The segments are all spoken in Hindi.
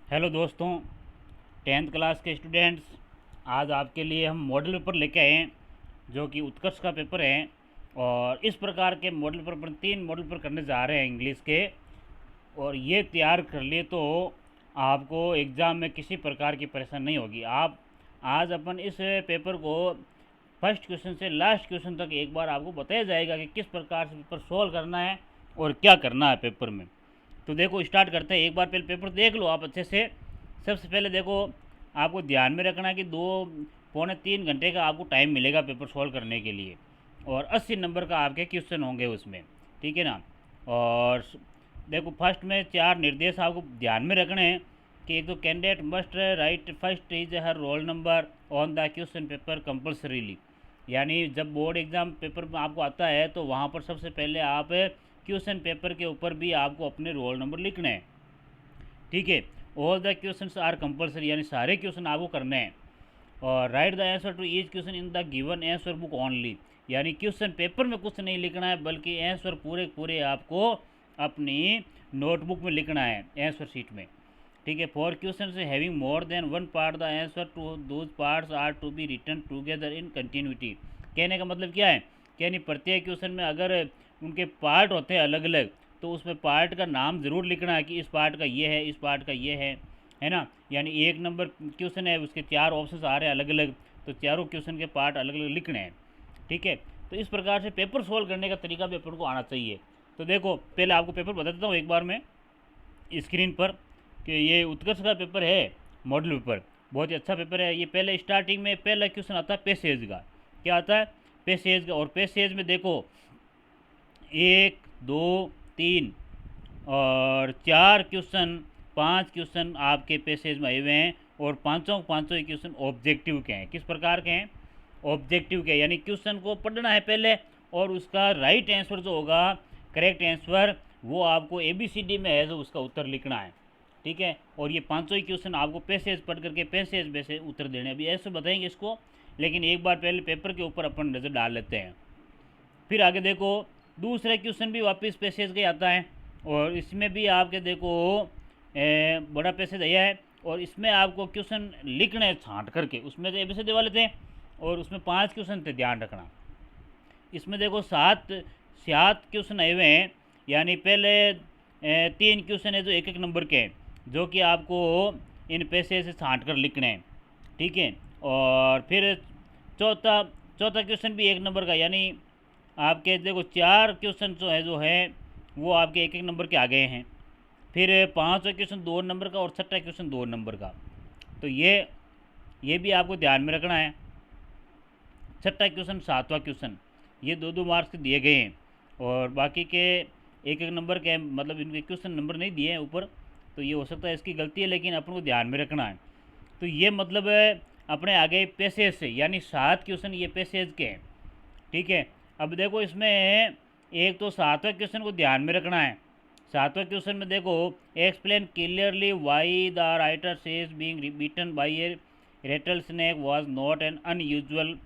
हेलो दोस्तों, टेंथ क्लास के स्टूडेंट्स। आज आपके लिए हम मॉडल पेपर लेके आए हैं जो कि उत्कर्ष का पेपर है। और इस प्रकार के मॉडल पेपर अपन 3 मॉडल पेपर करने जा रहे हैं इंग्लिश के। और ये तैयार कर लिए तो आपको एग्ज़ाम में किसी प्रकार की परेशानी नहीं होगी। आप आज अपन इस पेपर को फर्स्ट क्वेश्चन से लास्ट क्वेश्चन तक एक बार आपको बताया जाएगा कि किस प्रकार से पेपर सॉल्व करना है और क्या करना है पेपर में। तो देखो, स्टार्ट करते हैं। एक बार पहले पेपर देख लो आप अच्छे से। सबसे पहले देखो, आपको ध्यान में रखना है कि 2 पौने 3 घंटे का आपको टाइम मिलेगा पेपर सॉल्व करने के लिए। और 80 नंबर का आपके क्वेश्चन होंगे उसमें, ठीक है ना। और देखो, फर्स्ट में 4 निर्देश आपको ध्यान में रखने हैं कि एक तो candidate must write first is her roll number on the question paper compulsorily. यानी जब बोर्ड एग्ज़ाम पेपर में आपको आता है तो वहाँ पर सबसे पहले आप क्वेश्चन पेपर के ऊपर भी आपको अपने रोल नंबर लिखने हैं, ठीक है। All the question are compulsory, यानी सारे क्वेश्चन आपको करने हैं। और write the answer to each question in the given answer book only, यानी क्वेश्चन पेपर में कुछ नहीं लिखना है बल्कि आंसर पूरे पूरे आपको अपनी नोटबुक में लिखना है, आंसर शीट में, ठीक है। For question having more than one part the answer to those parts are to be written together in continuity. कहने का मतलब क्या है कि यानी प्रत्येक क्वेश्चन में अगर उनके पार्ट होते हैं अलग अलग, तो उसमें पार्ट का नाम ज़रूर लिखना है कि इस पार्ट का ये है, इस पार्ट का ये है ना। यानी 1 नंबर क्वेश्चन है, उसके 4 ऑप्शन आ रहे हैं अलग अलग, तो चारों क्वेश्चन के पार्ट अलग अलग लिखने हैं, ठीक है। तो इस प्रकार से पेपर सॉल्व करने का तरीका भी अपन को आना चाहिए। तो देखो, पहले आपको पेपर बता देता हूँ एक बार मैं स्क्रीन पर कि ये उत्कर्ष का पेपर है, मॉडल पेपर। बहुत ही अच्छा पेपर है ये। पहले स्टार्टिंग में पहला क्वेश्चन आता है पैसेज का। क्या आता है? पैसेज का। और पैसेज में देखो 1 2 3 और 4 क्वेश्चन, 5 क्वेश्चन आपके पैसेज में आए हुए हैं। और पाँचों ही क्वेश्चन ऑब्जेक्टिव के हैं। किस प्रकार के हैं? ऑब्जेक्टिव के, यानी क्वेश्चन को पढ़ना है पहले और उसका राइट आंसर जो होगा, करेक्ट आंसर, वो आपको ABCD में है जो उसका उत्तर लिखना है, ठीक है। और ये पाँचों ही क्वेश्चन आपको पैसेज पढ़ करके पैसेज में से उत्तर देने। अभी ऐसे बताएंगे इसको, लेकिन एक बार पहले पेपर के ऊपर अपन नज़र डाल लेते हैं। फिर आगे देखो, दूसरे क्वेश्चन भी वापस पैसेज के आता है। और इसमें भी आपके देखो बड़ा पैसेज आया है। और इसमें आपको क्वेश्चन लिखने हैं छांट करके। उसमें तो ABCD वाले थे और उसमें 5 क्वेश्चन थे, ध्यान रखना। इसमें देखो 7 क्वेश्चन आए हुए हैं। यानी पहले 3 क्वेश्चन है जो 1 नंबर के हैं, जो कि आपको इन पैसे से छांट कर लिखने हैं, ठीक है। और फिर चौथा क्वेश्चन भी 1 नंबर का, यानी आपके देखो 4 क्वेश्चन जो है वो आपके 1 नंबर के आ गए हैं। फिर 5वां क्वेश्चन 2 नंबर का और 6वां क्वेश्चन 2 नंबर का। तो ये भी आपको ध्यान में रखना है। 6वां क्वेश्चन 7वां क्वेश्चन, ये 2 मार्क्स दिए गए हैं। और बाकी के 1 नंबर के, मतलब इनके क्वेश्चन नंबर नहीं दिए हैं ऊपर, तो ये हो सकता है इसकी गलती है, लेकिन अपन को ध्यान में रखना है। तो ये मतलब अपने आगे पैसेज से, यानी 7 क्वेश्चन ये पैसेज के हैं, ठीक है। अब देखो इसमें एक तो 7वां क्वेश्चन को ध्यान में रखना है। 7वां क्वेश्चन में देखो, explain clearly why the writer says being beaten by A Ratle snake was not an unusual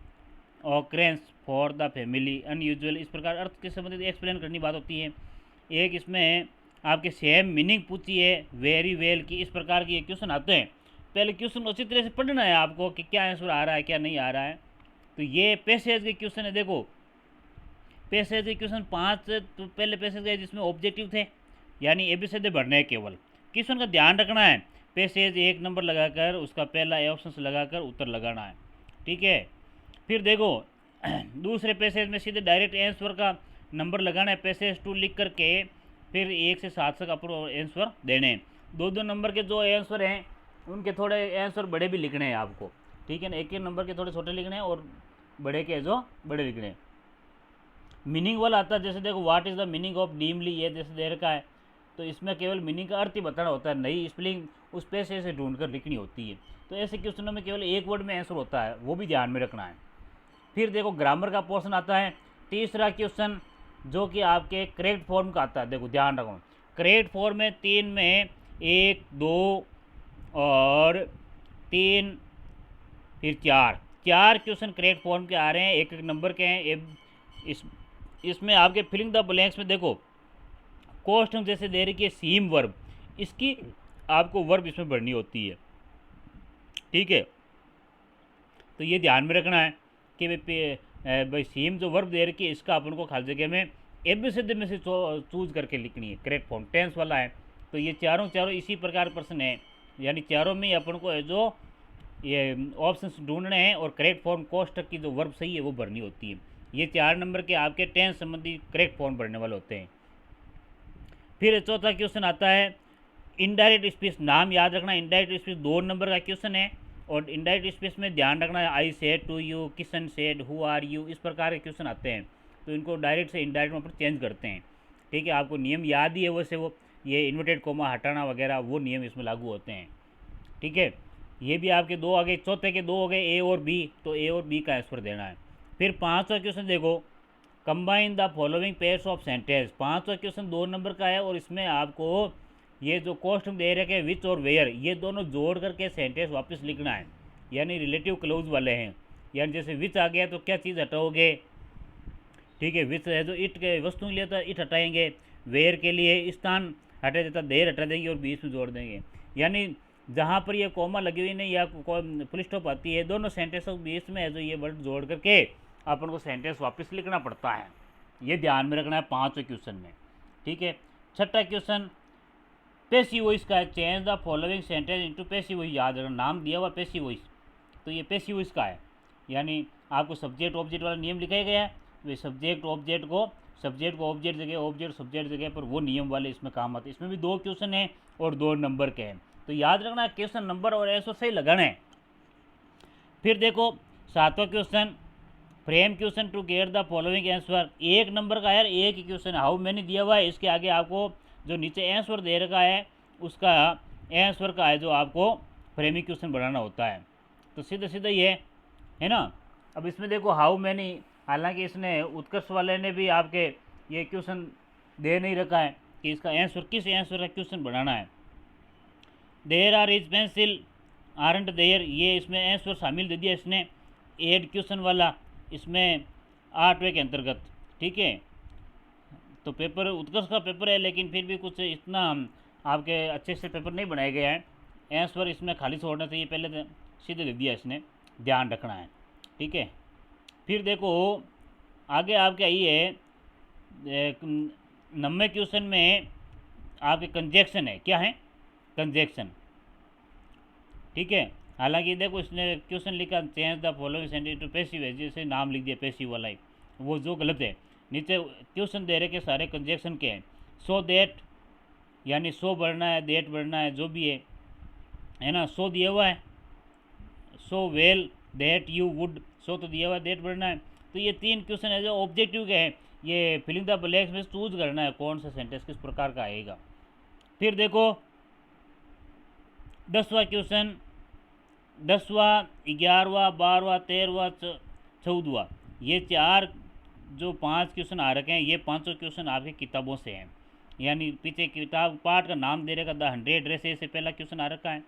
occurrence for the family. Unusual इस प्रकार अर्थ के संबंधित एक्सप्लेन करनी बात होती है। एक इसमें आपके सेम मीनिंग पूछी है, वेरी वेल की, इस प्रकार के क्वेश्चन आते हैं। पहले क्वेश्चन अच्छी तरह से पढ़ना है आपको कि क्या आंसर आ रहा है क्या नहीं आ रहा है। तो ये पैसेज के क्वेश्चन है। देखो पैसेज के क्वेश्चन 5 तो पहले पैसेज गए जिसमें ऑब्जेक्टिव थे, यानी ABCD भरने हैं केवल। क्वेश्चन का ध्यान रखना है, पैसेज 1 नंबर लगाकर उसका पहला ऑप्शन लगाकर उत्तर लगाना है, ठीक है। फिर देखो दूसरे पैसेज में सीधे डायरेक्ट आंसर का नंबर लगाना है, पैसेज 2 लिख करके फिर 1 से 7 तक अपने आंसर देने हैं। 2 नंबर के जो आंसर हैं उनके थोड़े आंसर बड़े भी लिखने हैं आपको, ठीक है ना। 1 नंबर के थोड़े छोटे लिखने हैं और बड़े के जो बड़े लिखने हैं। मीनिंग वाला आता है, जैसे देखो what is the meaning of dimly, ये जैसे दे रखा है, तो इसमें केवल मीनिंग का अर्थ ही बताना होता है, नई स्पेलिंग उस पैसे से ढूंढ कर लिखनी होती है। तो ऐसे क्वेश्चनों में केवल एक वर्ड में आंसर होता है, वो भी ध्यान में रखना है। फिर देखो ग्रामर का पोर्शन आता है। तीसरा क्वेश्चन जो कि आपके करेक्ट फॉर्म का आता है। देखो ध्यान रखो, करेक्ट फॉर्म में 3 में 1 2 और 3 फिर 4 क्वेश्चन करेक्ट फॉर्म के आ रहे हैं, 1 नंबर के हैं। इसमें आपके फिलिंग द ब्लैंक्स में देखो क्वेश्चन जैसे दे रही है सीम वर्ब, इसकी आपको वर्ब इसमें भरनी होती है। ठीक है, तो ये ध्यान में रखना है कि भाई सेम जो वर्ब दे रखी है इसका अपन को खाली जगह में एबीसीडी में से चूज करके लिखनी है। करेक्ट फॉर्म टेंस वाला है, तो ये चारों इसी प्रकार प्रश्न है, यानी चारों में अपन को जो ये ऑप्शंस ढूंढने हैं और करेक्ट फॉर्म कोष्टक की जो वर्ब सही है वो भरनी होती है। ये 4 नंबर के आपके टेंस संबंधी करेक्ट फॉर्म भरने वाले होते हैं। फिर चौथा क्वेश्चन आता है इनडायरेक्ट स्पीच। नाम याद रखना, इनडायरेक्ट स्पीच 2 नंबर का क्वेश्चन है और इनडायरेक्ट स्पीच में ध्यान रखना है I said to you, Kishan said, who are you, इस प्रकार के क्वेश्चन आते हैं, तो इनको डायरेक्ट से इनडायरेक्ट में अपन चेंज करते हैं। ठीक है, आपको नियम याद ही है वैसे, वो ये इन्वर्टेड कोमा हटाना वगैरह वो नियम इसमें लागू होते हैं। ठीक है, ये भी आपके 2 आ गए, चौथे के 2 हो गए ए और बी, तो ए और बी का आंसर देना है। फिर 5वां क्वेश्चन देखो, combine the following pairs of sentence. 5वां क्वेश्चन 2 नंबर का है और इसमें आपको ये जो कोष्ट दे रखे विच और वेयर, ये दोनों जोड़ करके सेंटेंस वापस लिखना है, यानी रिलेटिव क्लोज वाले हैं। यानी जैसे विच आ गया तो क्या चीज़ हटाओगे, ठीक है, विच है जो इट के वस्तु के लिए तो इट हटाएंगे, वेयर के लिए स्थान हटा देता देर हटा देंगे और बीच में जोड़ देंगे। यानी जहाँ पर ये कोमा लगी हुई नहीं या फुल स्टॉप आती है, दोनों सेंटेंस बीच में है जो ये वर्ड जोड़ करके अपन को सेंटेंस वापस लिखना पड़ता है। ये ध्यान में रखना है 5वें क्वेश्चन में। ठीक है, 6वां क्वेश्चन पैसिव वॉइस का है, change the following sentence into passive voice. याद रखना, नाम दिया हुआ पैसिव वॉइस, तो ये पैसिव वॉइस का है, यानी आपको सब्जेक्ट ऑब्जेक्ट वाला नियम लिखा गया है, वे सब्जेक्ट को ऑब्जेक्ट जगह, ऑब्जेक्ट सब्जेक्ट जगह पर, वो नियम वाले इसमें काम आते हैं। इसमें भी 2 क्वेश्चन हैं और 2 नंबर के हैं, तो याद रखना क्वेश्चन नंबर और आंसर सही लगाना है। फिर देखो 7वां question, frame question to get the following answer. 1 number का यार एक ही क्वेश्चन, हाउ मैनी दिया हुआ है, इसके आगे आपको जो नीचे आंसर दे रखा है उसका आंसर का है जो आपको फ्रेमिंग क्वेश्चन बनाना होता है, तो सीधा सीधा ये है ना। अब इसमें देखो हाउ मैनी, हालांकि इसने उत्कर्ष वाले ने भी आपके ये क्वेश्चन दे नहीं रखा है कि इसका आंसर किस आंसर का क्वेश्चन बनाना है। There are is pencil aren't there, ये इसमें आंसर शामिल दे दिया इसने, एड क्वेश्चन वाला इसमें 8वें के अंतर्गत। ठीक है, तो पेपर उत्कर्ष का पेपर है लेकिन फिर भी कुछ इतना आपके अच्छे से पेपर नहीं बनाया गया है, आंसर इसमें खाली छोड़ना चाहिए, पहले सीधे दे दिया इसने, ध्यान रखना है। ठीक है, फिर देखो आगे आपके आई है 90 क्वेश्चन में आपके कंजक्शन है, क्या है कंजक्शन। ठीक है, हालांकि देखो इसने क्वेश्चन लिखा change the following sentence to passive है, जैसे नाम लिख दिया पैसिव वाला ही, वो जो गलत है। नीचे क्वेश्चन दे रहे के सारे कंजक्शन के हैं, सो दैट यानी सो बढ़ना है, देट बढ़ना है, जो भी है ना, सो दिया हुआ है, so well, that you would, so तो दिया हुआ है, देट बढ़ना है। तो ये 3 क्वेश्चन है जो ऑब्जेक्टिव के हैं, ये फिलिंग द ब्लैंक्स में चूज करना है कौन सा सेंटेंस किस प्रकार का आएगा। फिर देखो 10वां क्वेश्चन, 10वां, 11वां, 12वां, 13वां, 14वां, ये 4 जो 5 क्वेश्चन आ रखे हैं, ये 5 क्वेश्चन आपकी किताबों से हैं, यानी पीछे किताब पाठ का नाम दे रखा द 100 ड्रेसेस से पहला क्वेश्चन आ रखा है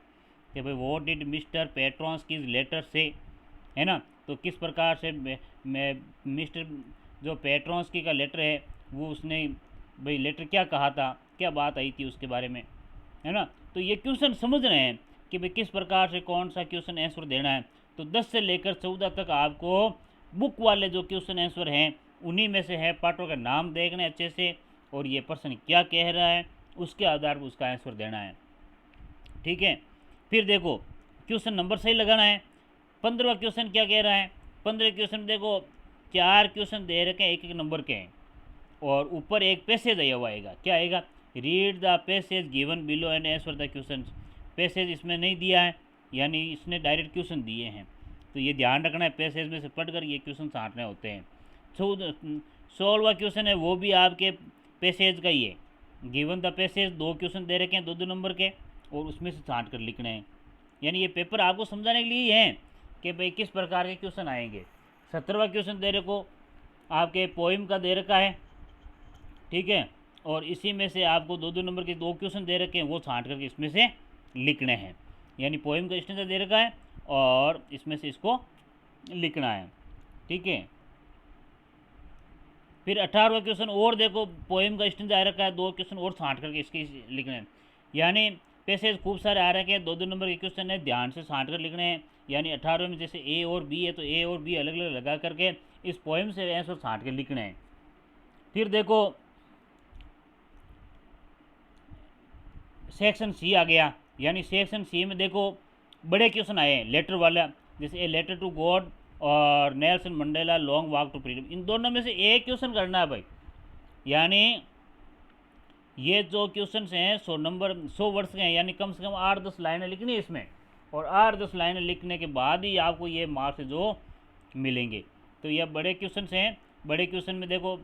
कि भाई व्हाट डिड मिस्टर पेट्रॉन्स की लेटर से, है ना, तो किस प्रकार से मिस्टर जो पेट्रॉन्स की का लेटर है वो उसने भाई लेटर क्या कहा था, क्या बात आई थी उसके बारे में, है ना। तो ये क्वेश्चन समझ रहे हैं कि भाई किस प्रकार से कौन सा क्वेश्चन आंसर देना है। तो 10 से लेकर 14 तक आपको बुक वाले जो क्वेश्चन आंसर हैं उन्हीं में से है, पाठों का नाम देखना अच्छे से और ये प्रश्न क्या कह रहा है उसके आधार पर उसका आंसर देना है। ठीक है, फिर देखो क्वेश्चन नंबर सही लगाना है। 15वां क्वेश्चन क्या कह रहा है, 15 क्वेश्चन देखो 4 क्वेश्चन दे रखे हैं, एक नंबर के हैं और ऊपर एक पैसेज आया हुआ आएगा, क्या आएगा, read the passage given below and answer the question. Passage इसमें नहीं दिया है, यानी इसने डायरेक्ट क्वेश्चन दिए हैं, तो ये ध्यान रखना है, पैसेज में से पढ़कर ये क्वेश्चन छांटने होते हैं। 16वां क्वेश्चन है वो भी आपके पैसेज का ही है, गिवन द पैसेज 2 क्वेश्चन दे रखे हैं 2-2 नंबर के और उसमें से छांट कर लिखने हैं, यानी ये पेपर आपको समझाने के लिए है कि भाई किस प्रकार के क्वेश्चन आएंगे। 17वां क्वेश्चन दे रखो आपके पोइम का दे रखा है, ठीक है, और इसी में से आपको 2-2 नंबर के 2 क्वेश्चन दे रखे हैं, वो छांट करके इसमें से लिखने हैं, यानी पोइम का स्टैंडर्ड दे रखा है और इसमें से इसको लिखना है। ठीक है, फिर 18वां क्वेश्चन और देखो पोइम का स्टैंडर्ड आ रखा है, 2 क्वेश्चन और छांट करके इसके लिखने हैं, यानी पैसेज खूब सारे आ रखे हैं, 2-2 नंबर के क्वेश्चन है, ध्यान से छांट कर लिखने हैं। यानी 18 में जैसे ए और बी है तो ए और बी अलग अलग लगा करके इस पोएम से आंसर छांट के लिखने हैं। फिर देखो सेक्शन सी आ गया, यानी सेक्शन सी में देखो बड़े क्वेश्चन आए हैं लेटर वाला, जैसे ए लेटर टू गॉड और Nelson Mandela long walk to freedom. इन दोनों में से एक क्वेश्चन करना है भाई। यानी ये जो क्वेश्चन हैं 100 वर्ड्स के हैं, यानी कम से कम 8-10 लाइनें लिखनी है इसमें, और 8-10 लाइनें लिखने के बाद ही आपको ये मार्क्स जो मिलेंगे। तो ये बड़े क्वेश्चन हैं। बड़े क्वेश्चन में देखो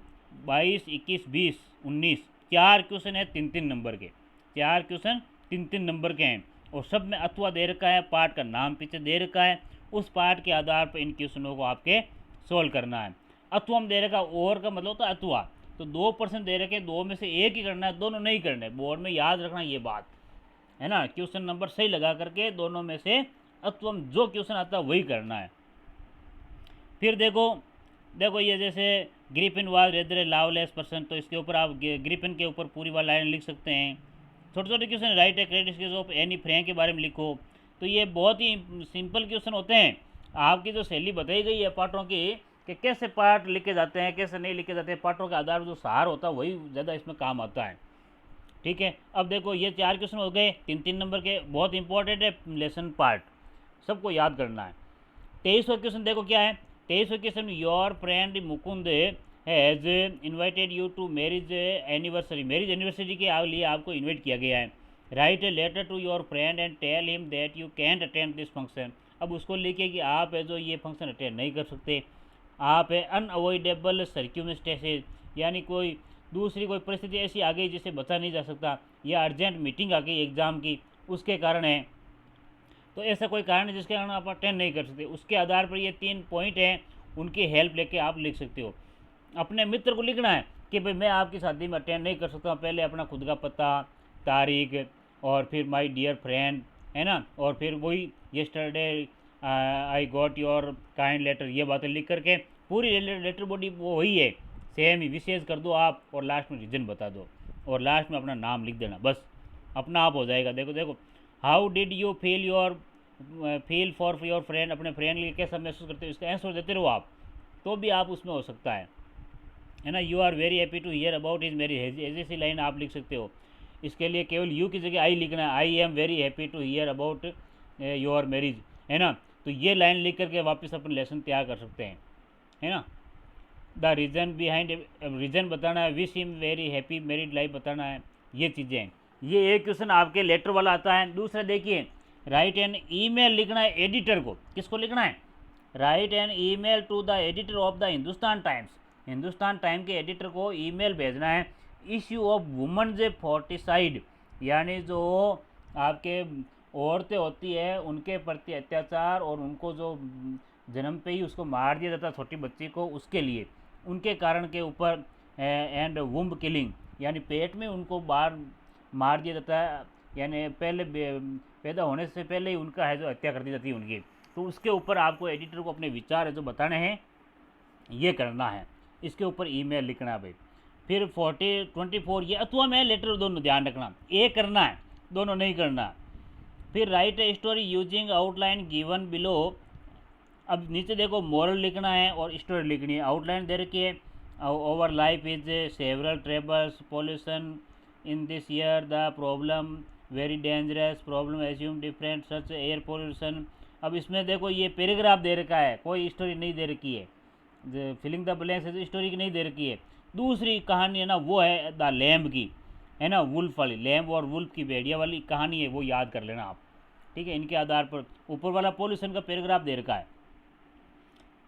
22, 21, 20, 19 4 क्वेश्चन है 3-3 नंबर के, 4 क्वेश्चन 3-3 नंबर के हैं, और सब में अथवा दे रखा है, पार्ट का नाम पीछे दे रखा है, उस पार्ट के आधार पर इन क्वेश्चनों को आपके सोल्व करना है। अथवा में दे रखा, और का मतलब होता है अथवा, तो 2% दे रखे, 2 में से एक ही करना है, दोनों नहीं करने। बोर्ड में याद रखना ये बात है ना, क्वेश्चन नंबर सही लगा करके दोनों में से अथवा जो क्वेश्चन आता है वही करना है। फिर देखो ये जैसे Griffin was rather A loveless person, तो इसके ऊपर आप ग्रिफिन के ऊपर पूरी वाली लाइन लिख सकते हैं। छोटे छोटे question, right a credit of Anne Frank के बारे में लिखो। तो ये बहुत ही सिंपल क्वेश्चन होते हैं। आपकी जो शैली बताई गई है पार्टों की कि कैसे पार्ट लिखे जाते हैं, कैसे नहीं लिखे जाते हैं, पार्टों के आधार पर जो सार होता है वही ज़्यादा इसमें काम आता है। ठीक है, अब देखो ये 4 क्वेश्चन हो गए 3-3 नंबर के, बहुत इंपॉर्टेंट है लेसन पार्ट, सबको याद करना है। 23वां क्वेश्चन देखो क्या है। 23वां question, your friend Mukund has invited you to marriage anniversary, marriage anniversary के लिए आपको इन्वाइट किया गया है। Write a letter to your friend and tell him that you can't attend this function. अब उसको लिखिए कि आप है जो ये फंक्शन अटेंड नहीं कर सकते, आप है अनअवॉइडेबल सर्क्यूमस्टेंसेस, यानी कोई दूसरी कोई परिस्थिति ऐसी आ गई जिसे बचा नहीं जा सकता, या अर्जेंट मीटिंग आ गई एग्ज़ाम की उसके कारण है, तो ऐसा कोई कारण है जिसके कारण आप अटेंड नहीं कर सकते। उसके आधार पर ये 3 पॉइंट हैं, उनकी हेल्प लेके आप लिख सकते हो। अपने मित्र को लिखना है कि भाई मैं आपकी शादी में अटेंड नहीं कर सकता, पहले अपना खुद का पता, तारीख, और फिर माय डियर फ्रेंड, है ना, और फिर वही yesterday I got your kind letter, ये बातें लिख करके पूरी लेटर बॉडी वो वही है, सेम ही विशेष कर दो आप, और लास्ट में रीज़न बता दो, और लास्ट में अपना नाम लिख देना, बस अपना आप हो जाएगा। देखो how did you feel for your friend, अपने फ्रेंड के लिए कैसा महसूस करते हो, इसका आंसर देते रहो आप, तो भी आप उसमें हो सकता है ना। You are very happy to hear about his marriage, ऐसी लाइन आप लिख सकते हो। इसके लिए केवल यू की जगह आई लिखना है, I am very happy to hear about your marriage, है ना। तो ये लाइन लिख करके वापस अपन लेसन तैयार कर सकते हैं, है ना। द रीज़न बिहाइंड, रीज़न बताना है, wish him very happy married life बताना है, ये चीज़ें हैं। ये एक क्वेश्चन आपके लेटर वाला आता है। दूसरा देखिए, राइट एन ईमेल लिखना है एडिटर को, किसको लिखना है, write an email to the editor of the Hindustan Times, Hindustan Time के एडिटर को ईमेल भेजना है। इश्यू ऑफ वुमेन्स फॉर्टिसाइड, यानी जो आपके औरतें होती है उनके प्रति अत्याचार, और उनको जो जन्म पे ही उसको मार दिया जाता है छोटी बच्ची को, उसके लिए उनके कारण के ऊपर, एंड वुम्ब किलिंग, यानी पेट में उनको बार मार दिया जाता है, यानी पहले पैदा होने से पहले ही उनका है जो हत्या कर दी जाती है उनकी, तो उसके ऊपर आपको एडिटर को अपने विचार है जो बताने हैं, ये करना है, इसके ऊपर ईमेल लिखना है भाई। फिर 24 ये अथवा में लेटर, दोनों ध्यान रखना, एक करना है, दोनों नहीं करना। फिर right a story using outline given below, अब नीचे देखो मॉरल लिखना है और स्टोरी लिखनी है। आउटलाइन दे रखी है, over life is several trebles pollution in this year, the problem very dangerous, problem assume different such air pollution. अब इसमें देखो ये पैराग्राफ दे रखा है, कोई स्टोरी नहीं दे रखी है, फिलिंग द ब्लैंक्स है स्टोरी की नहीं दे रखी है। दूसरी कहानी है ना वो है द लैम्ब की, है ना, वुल्फ वाली, लैम्ब और वुल्फ की भेड़िया वाली कहानी है, वो याद कर लेना आप, ठीक है। इनके आधार पर ऊपर वाला पॉल्यूशन का पैराग्राफ दे रखा है,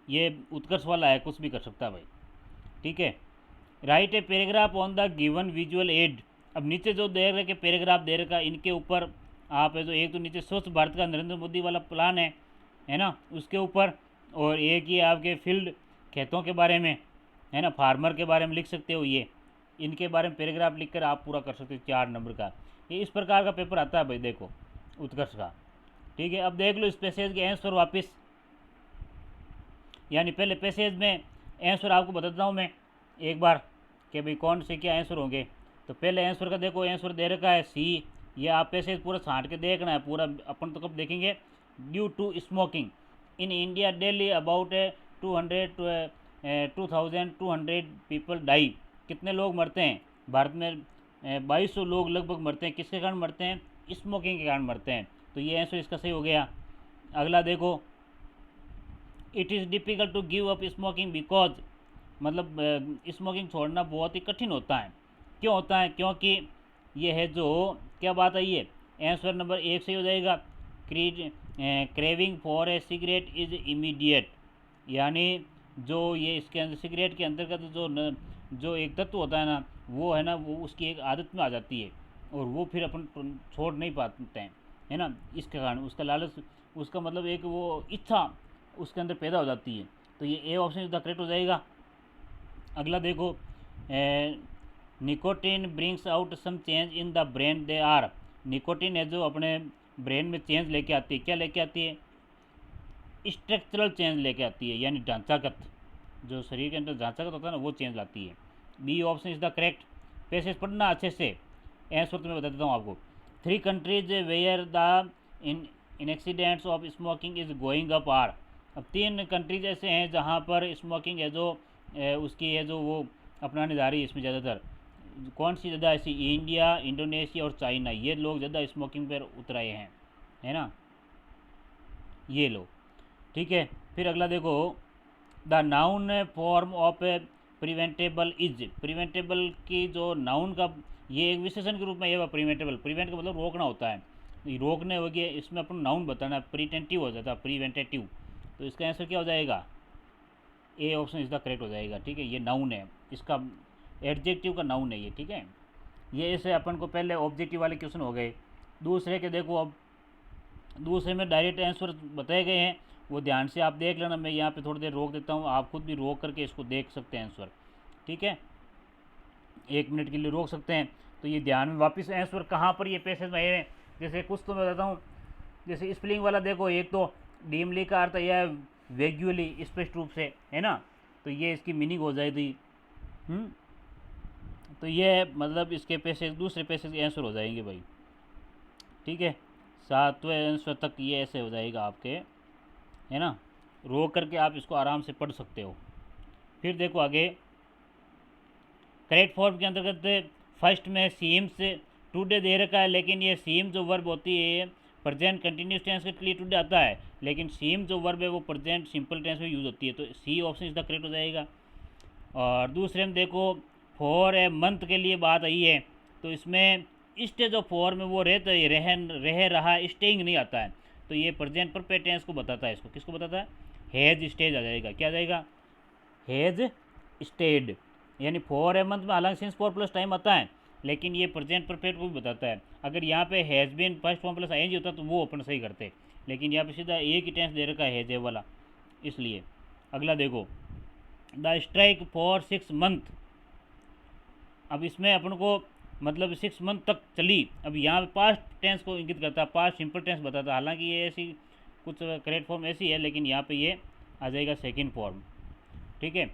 ये उत्कर्ष वाला है, कुछ भी कर सकता है भाई, ठीक है। Write a paragraph on the given visual add, अब नीचे जो दे रखे पैराग्राफ दे रखा है इनके ऊपर आप है जो एक तो नीचे स्वच्छ भारत का नरेंद्र मोदी वाला प्लान है ना, उसके ऊपर, और एक ही आपके फील्ड खेतों के बारे में, है ना, फार्मर के बारे में लिख सकते हो, ये इनके बारे में पैराग्राफ लिखकर आप पूरा कर सकते हो 4 नंबर का। ये इस प्रकार का पेपर आता है भाई, देखो उत्कर्ष का, ठीक है। अब देख लो इस पैसेज के आंसर वापस, यानी पहले पैसेज में आंसर आपको बताता हूँ मैं एक बार कि भाई कौन से क्या आंसर होंगे। तो पहले आंसर का देखो, आंसर दे रखा है सी, ये आप पैसेज पूरा छांट के देखना है पूरा, अपन तो कब देखेंगे। Due to smoking in India daily about 2200 people die. कितने लोग मरते हैं भारत में? 2200 लोग लगभग मरते हैं। किसके कारण मरते हैं? स्मोकिंग के कारण मरते हैं। तो ये आंसर इसका सही हो गया। अगला देखो, it is difficult to give up smoking because, मतलब स्मोकिंग छोड़ना बहुत ही कठिन होता है। क्यों होता है? क्योंकि ये है जो, क्या बात है, ये आंसर नंबर 1 सही हो जाएगा। Craving for a cigarette is immediate, यानी जो ये इसके अंदर सिगरेट के अंतर्गत जो एक तत्व होता है ना, वो है ना, वो उसकी एक आदत में आ जाती है और वो फिर अपन छोड़ नहीं पाते हैं, है ना। इसके कारण उसका लालच, उसका मतलब एक वो इच्छा उसके अंदर पैदा हो जाती है। तो ये A option is the correct हो जाएगा। अगला देखो, nicotine brings out some change in the brain, they are. Nicotine है जो अपने ब्रेन में चेंज लेके आती है। क्या लेके आती है? स्ट्रक्चरल चेंज लेके आती है, यानी ढांचागत, जो शरीर के अंदर ढांचागत होता है ना, वो चेंज लाती है। B option is the correct. Passage पढ़ना अच्छे से, आंसर तो मैं बता देता हूँ आपको। 3 countries where the in accidents of smoking is going up are. अब 3 कंट्रीज ऐसे हैं जहाँ पर स्मोकिंग है जो उसकी है जो वो अपनाने जा रही है। इसमें ज़्यादातर कौन सी ज़्यादा ऐसी? इंडिया, इंडोनेशिया और चाइना। ये लोग ज़्यादा स्मोकिंग पर उतर आए हैं, है ना, ये लोग। ठीक है, फिर अगला देखो, the noun form of preventable is. Preventable की जो नाउन का ये एक विशेषण के रूप में ये प्रिवेंटेबल, प्रिवेंट का मतलब रोकना होता है, रोकने हो गया, इसमें अपन नाउन बताना, प्रिटेंटिव हो जाता है, प्रिवेंटेटिव। तो इसका आंसर क्या हो जाएगा? ए ऑप्शन इज द करेक्ट हो जाएगा। ठीक है, ये नाउन है, इसका एडजेक्टिव का नाउन है ये। ठीक है, ये ऐसे अपन को पहले ऑब्जेक्टिव वाले क्वेश्चन हो गए। दूसरे के देखो, अब दूसरे में डायरेक्ट आंसर बताए गए हैं, वो ध्यान से आप देख लेना। मैं यहाँ पे थोड़ी देर रोक देता हूँ, आप खुद भी रोक करके इसको देख सकते हैं आंसर। ठीक है, 1 मिनट के लिए रोक सकते हैं। तो ये ध्यान में वापस आंसर कहाँ पर ये पैसेज में है, जैसे कुछ तो मैं बताता हूँ। जैसे स्पेलिंग वाला देखो, एक तो डीमली का अर्थ यह है वेग्युअली, स्पष्ट रूप से, है ना, तो ये इसकी मीनिंग हो जाएगी। तो ये मतलब इसके पैसेज, दूसरे पैसेज के आंसर हो जाएंगे भाई। ठीक है, 7वें आंसर तक ये ऐसे हो जाएगा आपके, है ना। रोक करके आप इसको आराम से पढ़ सकते हो। फिर देखो आगे, करेक्ट फॉर्म के अंतर्गत फर्स्ट में सीम्स टुडे दे रखा है, लेकिन ये सीम जो वर्ब होती है प्रेजेंट कंटिन्यूस टेंस के लिए टुडे आता है, लेकिन सीम जो वर्ब है वो प्रेजेंट सिंपल टेंस में यूज़ होती है। तो C option is the correct हो जाएगा। और दूसरे में देखो, फॉर ए मंथ के लिए बात आई है, तो इसमें स्टे जो फॉर में वो रहते रह रहा, स्टेइंग नहीं आता है। तो ये प्रेजेंट परफेक्ट टेंस को बताता है। इसको किसको बताता है? हैज़ स्टेज आ जाएगा। क्या आ जाएगा? हैज़ स्टेड, यानी फॉर ए मंथ में हालांकि सिंस फॉर प्लस टाइम आता है, लेकिन ये प्रेजेंट परफेक्ट को भी बताता है। अगर यहाँ पे has been first form plus ING होता तो वो अपन सही करते, लेकिन यहाँ पे सीधा एक ही टेंस दे रखा है हैज़ वाला, इसलिए। अगला देखो, द स्ट्राइक फॉर 6 मंथ। अब इसमें अपन को मतलब 6 मंथ तक चली। अब यहाँ पे पास्ट टेंस को इंगित करता है, पास्ट सिंपल टेंस बताता है। हालांकि ये ऐसी कुछ करेक्ट फॉर्म ऐसी है, लेकिन यहाँ पे ये आ जाएगा सेकेंड फॉर्म। ठीक है,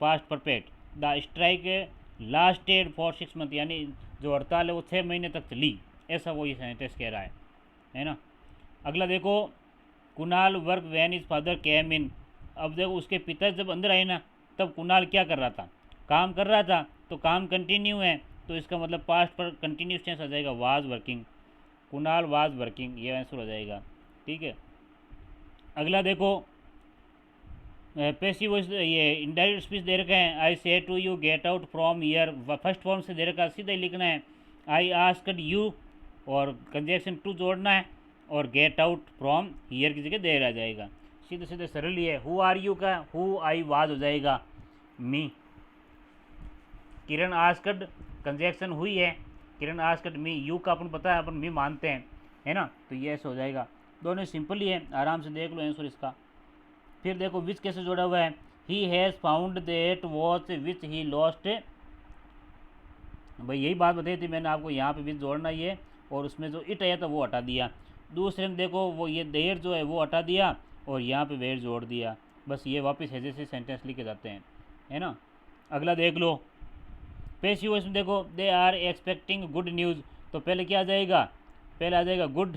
past perfect. The strike lasted for 6 month, यानी जो हड़ताल है वो 6 महीने तक चली, ऐसा वो ये सेंटेंस कह रहा है ना। अगला देखो, Kunal work when his father came in. अब देखो, उसके पिता जब अंदर आए ना, तब कुणाल क्या कर रहा था? काम कर रहा था। तो काम कंटिन्यू है, तो इसका मतलब पास्ट पर कंटिन्यूस टेंस आ जाएगा, was working. Kunal was working, ये आंसर हो जाएगा। ठीक है, अगला देखो, पैसिव ये इनडायरेक्ट स्पीच दे रखा है। I say to you get out from here, first form से दे रखा है, सीधा ही लिखना है। आई आस्क्ड यू और कंजक्शन टू जोड़ना है, और गेट आउट फ्रॉम ईयर की जगह दे रहा जाएगा। सीधे सीधे सरल ही है। हु आर यू का हु आई वाज हो जाएगा मी। किरण आस्क्ड कंजक्शन हुई है, किरण आस्क्ड मी। यू का अपन पता है, अपन मी मानते हैं, है ना, तो ये ऐसे हो जाएगा। दोनों सिंपल ही है, आराम से देख लो आंसर इसका। फिर देखो, विच कैसे जोड़ा हुआ है। He has found that watch which he lost. भाई यही बात बताई थी मैंने आपको, यहाँ पे विच जोड़ना ही है, और उसमें जो इट आया था वो हटा दिया। दूसरे में देखो, वो ये देर जो है वो हटा दिया, और यहाँ पे वेर जोड़ दिया। बस ये वापस है जैसे सेंटेंस लिखे जाते हैं, है ना। अगला देख लो, पैसिव वॉइस में देखो, they are expecting good news. तो पहले क्या आ जाएगा? पहले आ जाएगा गुड,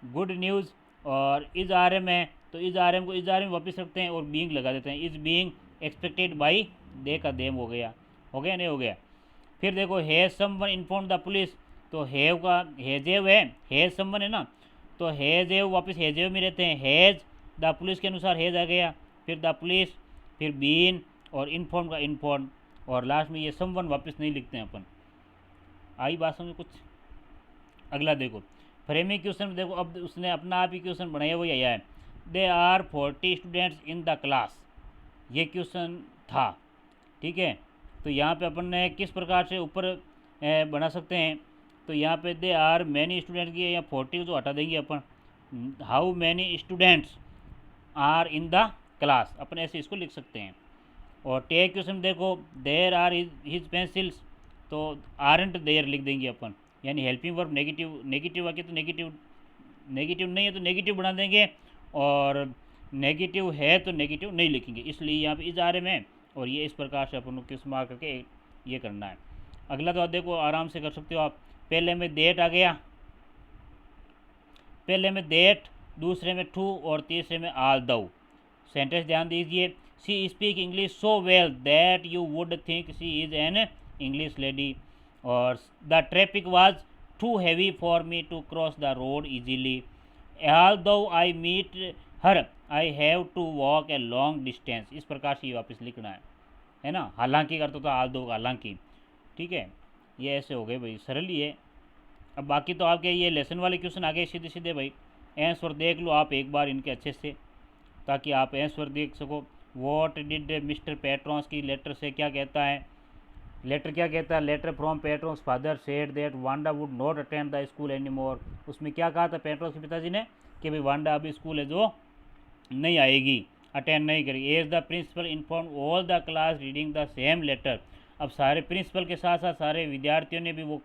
गुड न्यूज़, और इज आर एम है तो इज आर एम को इज आर एम वापस रखते हैं और बीइंग लगा देते हैं। Is being expected by, they का देम हो गया, नहीं हो गया। फिर देखो has someone inform the police, तो हैव का हैज़ेव है, हैज़ समवन है ना, तो हैज़ेव वापस हैज़ेव में रहते हैं। हैज़ द पुलिस के अनुसार हैज़ आ गया, फिर द पुलिस, फिर बीन और इन्फॉर्म का इन्फॉर्म, और लास्ट में ये समवन वापस नहीं लिखते हैं अपन। आई बात समझ कुछ। अगला देखो फ्रेमिंग क्वेश्चन में, देखो अब उसने अपना आप ही क्वेश्चन बनाया हुआ आया है। They are 40 students in the class, ये क्वेश्चन था, ठीक है। तो यहाँ पे अपन ने किस प्रकार से ऊपर बना सकते हैं, तो यहाँ पे दे आर मैनी स्टूडेंट्स की, या 40 जो हटा देंगे अपन, how many students are in the class, अपन ऐसे इसको लिख सकते हैं। और टेक क्वेश्चन देखो, देयर आर हिज पेंसिल्स, तो आरंट देयर लिख देंगे अपन, यानी हेल्पिंग वर्ब नेगेटिव, नेगेटिव आके तो नेगेटिव, नेगेटिव नहीं है तो नेगेटिव बना देंगे, और नेगेटिव है तो नेगेटिव नहीं लिखेंगे, इसलिए यहाँ पे इज आर एम है। और ये इस प्रकार से अपन को किस मार करके ये करना है। अगला तो देखो आराम से कर सकते हो आप। पहले में देट आ गया, पहले में देट, दूसरे में टू और तीसरे में आल दो। सेंटेंस ध्यान दीजिए, she speak English so well that you would think she is an English lady, और the traffic was too heavy for me to cross the road easily, although I meet her I have to walk a long distance. इस प्रकार से वापस लिखना है ना। हालांकि करता तो ऑल दो हालांकि, ठीक है। ये ऐसे हो गए भाई, सरल ही है। अब बाकी तो आपके ये लेसन वाले क्वेश्चन आ गए सीधे सीधे भाई। आंसर देख लो आप एक बार इनके अच्छे से, ताकि आप आंसर देख सको। वॉट डिड मिस्टर पेट्रॉन्स की लेटर से क्या कहता है, लेटर क्या कहता है, letter from Petronski's father said that Wanda would not attend the school any more. उसमें क्या कहा था पेट्रॉन्स के पिताजी ने कि भाई वांडा अभी स्कूल है जो नहीं आएगी, अटेंड नहीं करेगी। As the principal inform all the class reading the same letter. अब सारे प्रिंसिपल के साथ साथ सारे विद्यार्थियों ने भी वो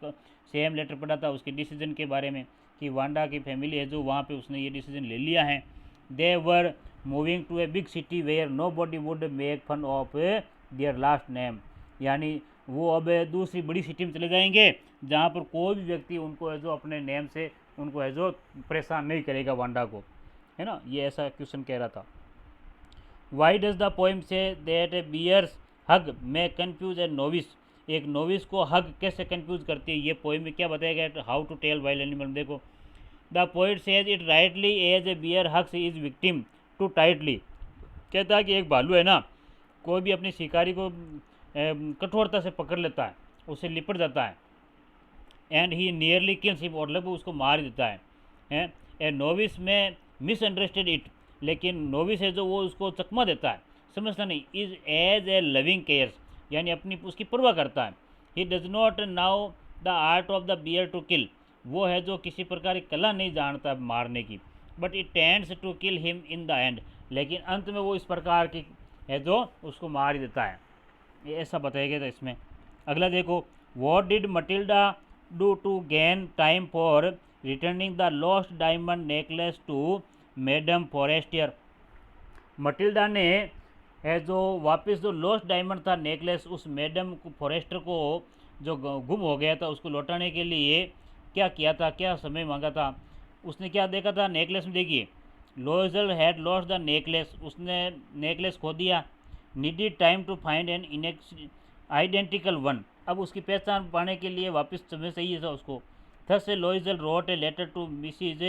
सेम लेटर पढ़ा था उसके डिसीजन के बारे में, कि वांडा की फैमिली है जो वहाँ पे उसने ये डिसीजन ले लिया है। They were moving to a big city where nobody would make fun of their last name, यानी वो अब दूसरी बड़ी सिटी में चले जाएंगे जहाँ पर कोई भी व्यक्ति उनको है जो अपने नेम से उनको है जो परेशान नहीं करेगा वांडा को, है ना। ये ऐसा क्वेश्चन कह रहा था। Why does the poem say that a bear's hug may confuse a novice, एक नोविस को हग कैसे कन्फ्यूज करती है, ये पोइम में क्या बताया गया, how to tell wild animal. देखो the poet says it rightly as a bear hugs is victim too tightly, कहता है कि एक भालू है ना, कोई भी अपनी शिकारी को कठोरता से पकड़ लेता है, उससे लिपट जाता है, and he nearly kills him, और लगभग उसको मार देता है। A novice may misunderstand it, लेकिन नोविस है जो वो उसको चकमा देता है, समझता नहीं। Is as a loving cares, यानी अपनी उसकी परवाह करता है। He does not know the art of the bear to kill, वो है जो किसी प्रकार की कला नहीं जानता मारने की, but it tends to kill him in the end, लेकिन अंत में वो इस प्रकार की है जो उसको मार ही देता है। ये ऐसा बताया गया था इसमें। अगला देखो, what did Matilda do to gain time for returning the lost diamond necklace to madam Forestier. Matilda ने है जो वापस जो लॉस्ट डायमंड था नेकलेस उस मैडम फॉरेस्टर को जो गुम हो गया था उसको लौटाने के लिए क्या किया था, क्या समय मांगा था। उसने क्या देखा था नेकलेस में, देखिए Loisel had lost the necklace, उसने नेकलेस खो दिया। Needed time to find an identical one, अब उसकी पहचान पाने के लिए वापस समय चाहिए था उसको। Thus Loisel wrote a letter to Mrs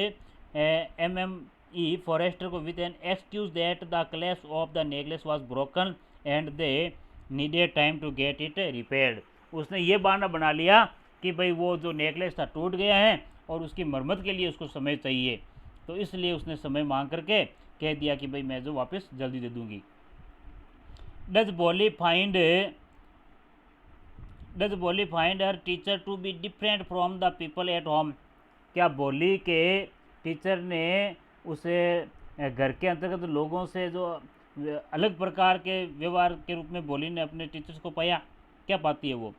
MME Forestier को with an excuse that the clasp of the necklace was broken and they needed time to get it repaired. उसने ये बहाना बना लिया कि भाई वो जो नेकलेस था टूट गया है और उसकी मरम्मत के लिए उसको समय चाहिए, तो इसलिए उसने समय मांग करके कह दिया कि भाई मैं जो वापस जल्दी दे दूंगी। Does Bholi find her teacher to be different from the people at home, क्या बॉली के टीचर ने उसे घर के अंतर्गत लोगों से जो अलग प्रकार के व्यवहार के रूप में बॉली ने अपने टीचर्स को पाया, क्या पाती है वो।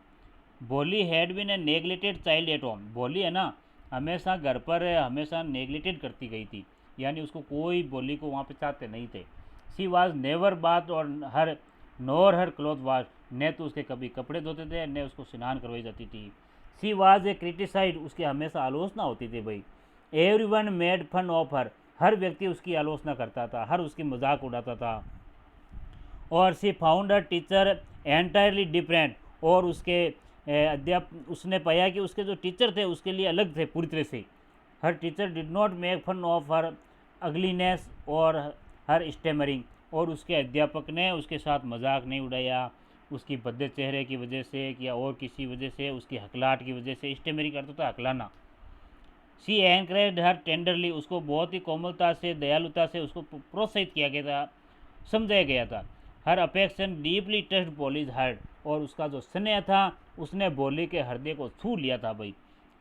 Bholi had been a neglected child at home, Bholi है ना हमेशा घर पर हमेशा नेग्लेक्टेड करती गई थी, यानी उसको कोई बॉली को वहाँ पे चाहते नहीं थे। शी वाज नेवर बाथ और हर नोर हर क्लॉथ वाश, न तो उसके कभी कपड़े धोते थे न उसको स्नान करवाई जाती थी। शी वाज ए क्रिटिसाइड, उसकी हमेशा आलोचना होती थी भाई। Everyone made fun of her व्यक्ति उसकी आलोचना करता था, हर उसकी मजाक उड़ाता था। और she found a teacher entirely different, और उसके उसने पाया कि उसके जो टीचर थे उसके लिए अलग थे पूरी तरह से। Her teacher did not make fun of her ugliness और हर स्टेमरिंग, और उसके अध्यापक ने उसके साथ मजाक नहीं उड़ाया उसकी भद्दे चेहरे की वजह से या और किसी वजह से, उसकी हकलाहट की वजह से। स्टेमरिंग करता था हकलाना। शी एनकरेज हर टेंडरली, उसको बहुत ही कोमलता से दयालुता से उसको प्रोत्साहित किया गया था, समझाया गया था। हर अफेक्शन डीपली टच्ड बॉलीज हार्ट, और उसका जो स्नेह था उसने बोली के हृदय को छू लिया था भाई।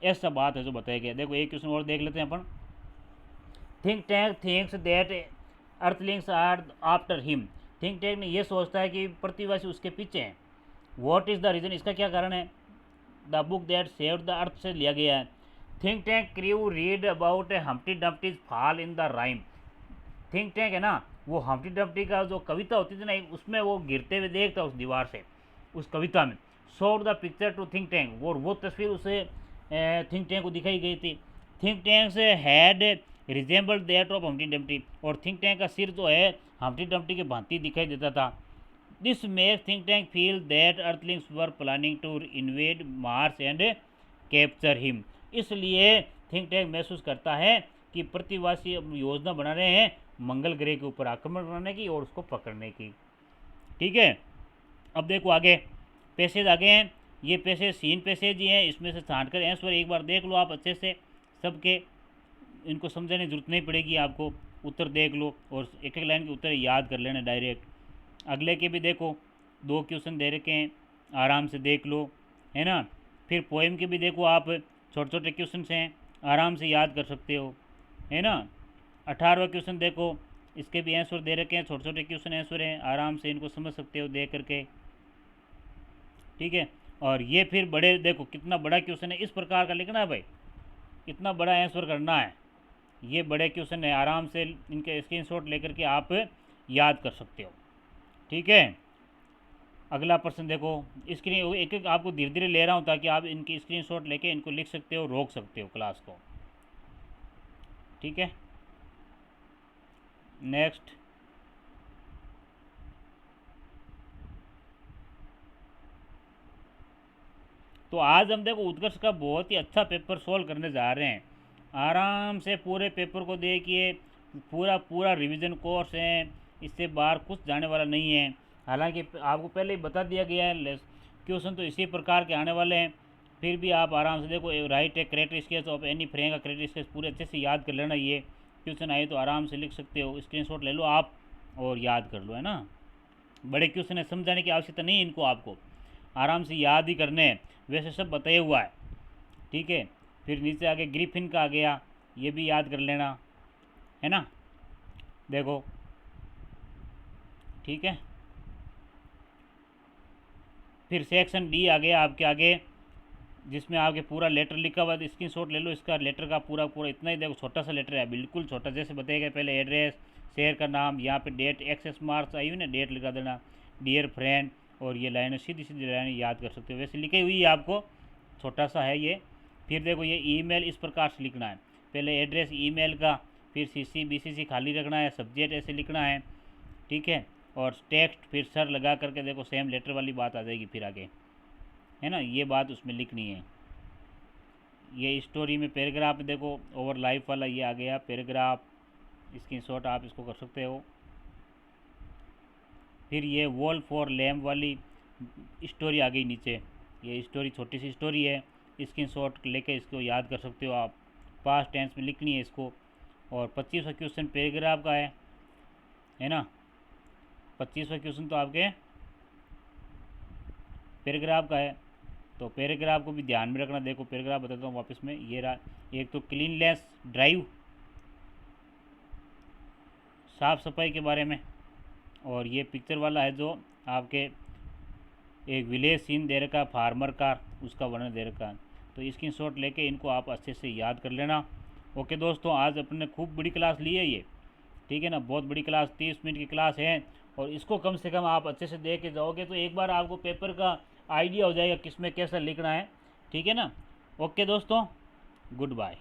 ऐसा बात है जो बताया गया। देखो एक क्वेश्चन और देख लेते हैं अपन। Think Tank thinks that earthlings are after him, Think Tank ने यह सोचता है कि प्रतिवासी उसके पीछे हैं। व्हाट इज़ द रीज़न, इसका क्या कारण है। The book that saved the earth से लिया गया है। Think Tank crew read about Humpty Dumpty's fall in the rhyme. Think Tank है ना, वो हम्प्टी डम्प्टी का जो कविता होती थी ना, उसमें वो गिरते हुए देखता उस दीवार से, उस कविता में। Showed the picture to think tank, और वो तस्वीर उसे थिंक टैंक को दिखाई गई थी। थिंक टैंक से had resembled that of Humpty Dumpty, और थिंक टैंक का सिर जो है हम्प्टी डम्प्टी के भांति दिखाई देता था। This make think tank feel that earthlings were planning to invade Mars and capture him, इसलिए थिंक टैंक महसूस करता है कि प्रतिवासी योजना बना रहे हैं मंगल ग्रह के ऊपर आक्रमण करने की और उसको पकड़ने की। ठीक है, अब देखो आगे पैसेज आगे हैं। ये पैसेज सीन पैसेज ही हैं, इसमें से छांट कर आंसर एक बार देख लो आप अच्छे से सबके, इनको समझने की जरूरत नहीं पड़ेगी आपको, उत्तर देख लो और एक एक लाइन के उत्तर याद कर लेना डायरेक्ट। अगले के भी देखो 2 क्वेश्चन दे रखे हैं, आराम से देख लो, है ना। फिर पोएम के भी देखो आप, छोटे छोटे क्वेश्चन हैं, आराम से याद कर सकते हो, है ना। 18वां क्वेश्चन देखो, इसके भी आंसर दे रखे हैं, छोटे छोटे क्वेश्चन आंसर हैं, आराम से इनको समझ सकते हो देख करके। ठीक है, और ये फिर बड़े देखो कितना बड़ा क्वेश्चन है, इस प्रकार का लिखना है भाई, इतना बड़ा आंसर करना है। ये बड़े क्वेश्चन है, आराम से इनके स्क्रीनशॉट लेकर के आप याद कर सकते हो। ठीक है, अगला प्रश्न देखो, स्क्रीन एक एक आपको धीरे धीरे ले रहा हूँ ताकि आप इनकी स्क्रीनशॉट लेके इनको लिख सकते हो, रोक सकते हो क्लास को। ठीक है, नेक्स्ट। तो आज हम देखो उत्कर्ष का बहुत ही अच्छा पेपर सोल्व करने जा रहे हैं। आराम से पूरे पेपर को देखिए, पूरा पूरा रिवीजन कोर्स है, इससे बाहर कुछ जाने वाला नहीं है। हालांकि आपको पहले ही बता दिया गया है, क्वेश्चन तो इसी प्रकार के आने वाले हैं, फिर भी आप आराम से देखो। Right A correct sketch of any frame का करेक्ट स्केच पूरे अच्छे से याद कर लेना। ये क्वेश्चन आए तो आराम से लिख सकते हो, स्क्रीनशॉट ले लो आप और याद कर लो, है ना। बड़े क्वेश्चन है, समझाने की आवश्यकता नहीं है इनको, आपको आराम से याद ही करने हैं, वैसे सब बताया हुआ है। ठीक है, फिर नीचे आगे ग्रिफिन का आ गया, ये भी याद कर लेना, है ना। देखो ठीक है, फिर सेक्शन डी आ गया आपके आगे, जिसमें आपके पूरा लेटर लिखा हुआ है, स्क्रीनशॉट ले लो इसका, लेटर का पूरा पूरा इतना ही। देखो छोटा सा लेटर है, बिल्कुल छोटा, जैसे बताया गया पहले एड्रेस, शहर का नाम, यहाँ पे डेट, एक्सेस मार्क्स आई हुई ना, डेट लिखा देना, डियर फ्रेंड, और ये लाइन सीधी सीधी लाइन याद कर सकते हो, वैसे लिखी हुई है आपको, छोटा सा है ये। फिर देखो ये ईमेल इस प्रकार से लिखना है, पहले एड्रेस ईमेल का, फिर CC BCC खाली रखना है, सब्जेक्ट ऐसे लिखना है। ठीक है, और टेक्स्ट फिर सर लगा करके देखो सेम लेटर वाली बात आ जाएगी फिर आगे, है ना, ये बात उसमें लिखनी है। ये स्टोरी में पैराग्राफ देखो, ओवर लाइफ वाला ये आ गया पैराग्राफ, स्क्रीनशॉट आप इसको कर सकते हो। फिर ये वॉल फॉर लैम्प वाली स्टोरी आ गई नीचे, ये स्टोरी छोटी सी स्टोरी है, स्क्रीनशॉट लेके इसको याद कर सकते हो आप, पास्ट टेंस में लिखनी है इसको। और 25वां क्वेश्चन पैराग्राफ का है ना, 25वां क्वेश्चन तो आपके पैराग्राफ का है, तो पैराग्राफ को भी ध्यान में रखना। देखो पैराग्राफ बताता हूँ वापस में, ये रहा, एक तो क्लीनलेस ड्राइव, साफ़ सफाई के बारे में, और ये पिक्चर वाला है जो आपके एक विलेज सीन दे रखा, फार्मर का, उसका वर्णन दे रखा। तो स्क्रीनशॉट लेके इनको आप अच्छे से याद कर लेना। ओके दोस्तों, आज अपने खूब बड़ी क्लास ली है ये, ठीक है ना, बहुत बड़ी क्लास, 30 मिनट की क्लास है, और इसको कम से कम आप अच्छे से दे के जाओगे तो एक बार आपको पेपर का आइडिया हो जाएगा किस में कैसा लिखना है। ठीक है ना। ओके दोस्तों, गुड बाय।